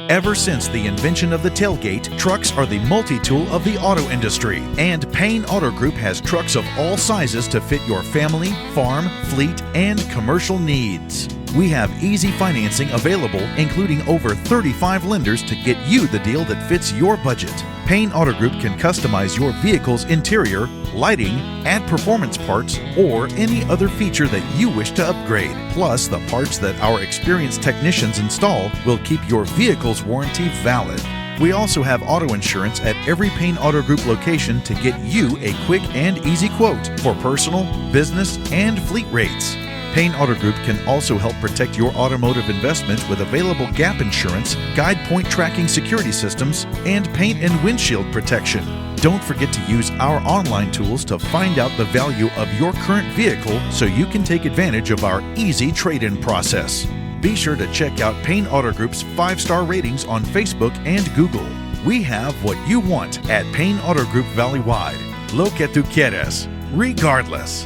Ever since the invention of the tailgate, trucks are the multi-tool of the auto industry, and Payne Auto Group has trucks of all sizes to fit your family, farm, fleet, and commercial needs. We have easy financing available, including over 35 lenders to get you the deal that fits your budget. Payne Auto Group can customize your vehicle's interior, lighting, add performance parts, or any other feature that you wish to upgrade. Plus, the parts that our experienced technicians install will keep your vehicle's warranty valid. We also have auto insurance at every Payne Auto Group location to get you a quick and easy quote for personal, business, and fleet rates. Payne Auto Group can also help protect your automotive investment with available gap insurance, guide point tracking security systems, and paint and windshield protection. Don't forget to use our online tools to find out the value of your current vehicle so you can take advantage of our easy trade-in process. Be sure to check out Payne Auto Group's 5-star ratings on Facebook and Google. We have what you want at Payne Auto Group Valley-wide. Lo que tú quieres, regardless.